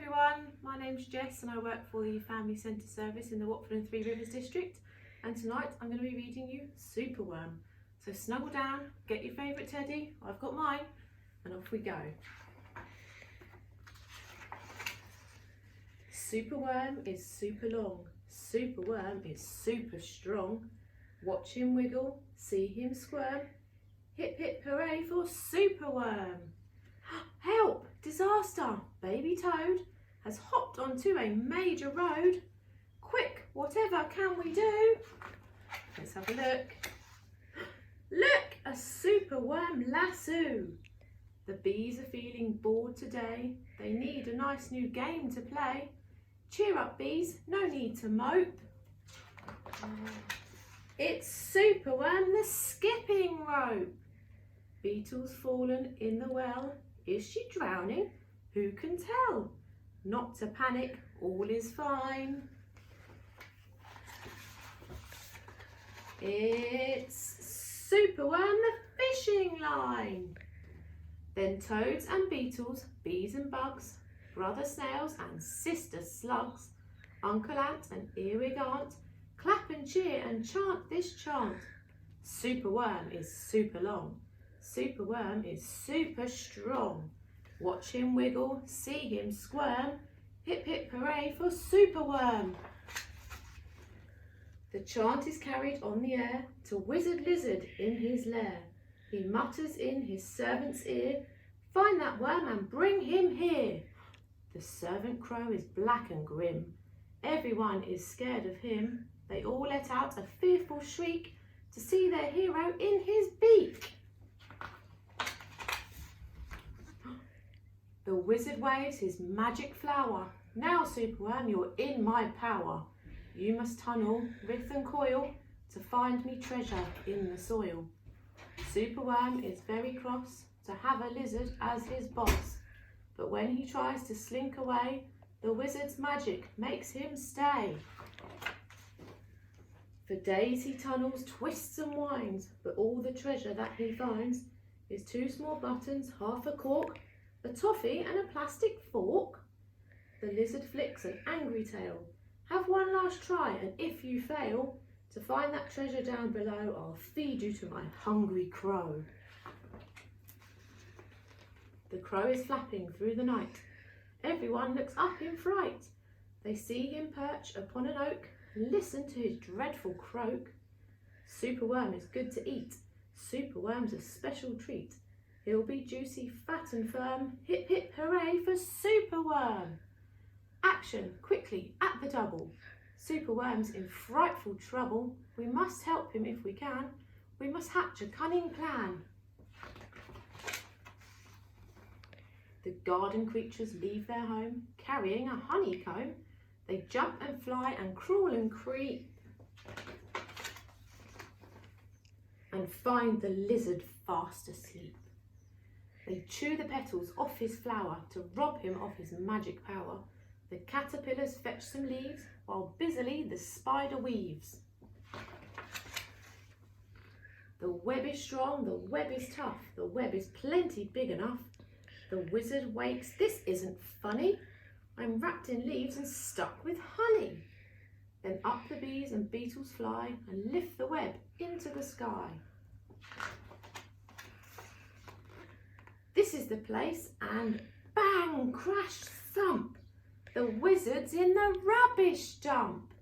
everyone, my name's Jess and I work for the Family Centre Service in the Watford and Three Rivers district, and tonight I'm going to be reading you Superworm. So snuggle down, get your favourite teddy, I've got mine, and off we go. Superworm is super long, Superworm is super strong. Watch him wiggle, see him squirm, hip hip hooray for Superworm. Help! Disaster! Baby Toad has hopped onto a major road. Quick, whatever can we do? Let's have a look. Look, a Superworm lasso. The bees are feeling bored today. They need a nice new game to play. Cheer up, bees, no need to mope. It's Superworm the skipping rope. Beetle's fallen in the well. Is she drowning? Who can tell? Not to panic, all is fine. It's Superworm the fishing line. Then toads and beetles, bees and bugs, brother snails and sister slugs, uncle ant and earwig aunt, clap and cheer and chant this chant. Superworm is super long. Superworm is super strong. Watch him wiggle, see him squirm. Hip hip hooray for Superworm. The chant is carried on the air to Wizard Lizard in his lair. He mutters in his servant's ear, find that worm and bring him here. The servant crow is black and grim. Everyone is scared of him. They all let out a fearful shriek to see their hero in his beak. The wizard waves his magic flower. Now, Superworm, you're in my power. You must tunnel, writhe and coil to find me treasure in the soil. Superworm is very cross to have a lizard as his boss. But when he tries to slink away, the wizard's magic makes him stay. For days he tunnels, twists and winds, but all the treasure that he finds is 2 small buttons, half a cork, a toffee and a plastic fork. The lizard flicks an angry tail. Have one last try, and if you fail to find that treasure down below, I'll feed you to my hungry crow. The crow is flapping through the night. Everyone looks up in fright. They see him perch upon an oak and listen to his dreadful croak. Superworm is good to eat. Superworm's a special treat. He'll be juicy, fat and firm. Hip hip hooray for Superworm. Action, quickly, at the double. Superworm's in frightful trouble. We must help him if we can. We must hatch a cunning plan. The garden creatures leave their home, carrying a honeycomb. They jump and fly and crawl and creep, and find the lizard fast asleep. They chew the petals off his flower to rob him of his magic power. The caterpillars fetch some leaves while busily the spider weaves. The web is strong, the web is tough, the web is plenty big enough. The wizard wakes, this isn't funny. I'm wrapped in leaves and stuck with honey. Then up the bees and beetles fly and lift the web into the sky. This is the place, and bang, crash, thump. The wizard's in the rubbish dump.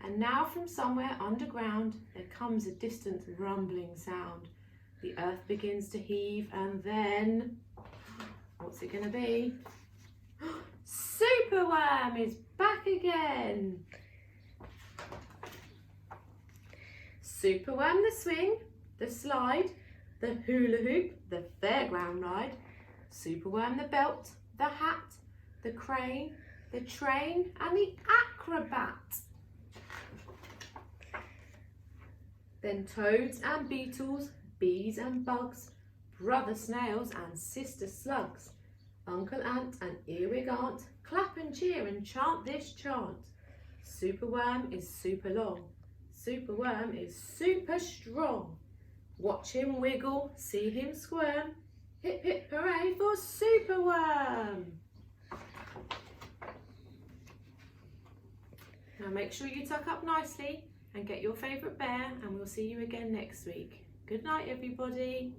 And now from somewhere underground there comes a distant rumbling sound. The earth begins to heave, and then, what's it going to be? Superworm is back again. Superworm the swing, the slide, the hula hoop, the fairground ride. Superworm the belt, the hat, the crane, the train and the acrobat. Then toads and beetles, bees and bugs, brother snails and sister slugs, uncle ant and earwig aunt, clap and cheer and chant this chant. Superworm is super long. Superworm is super strong. Watch him wiggle, see him squirm. Hip hip hooray for Superworm. Now make sure you tuck up nicely and get your favourite bear, and we'll see you again next week. Good night, everybody.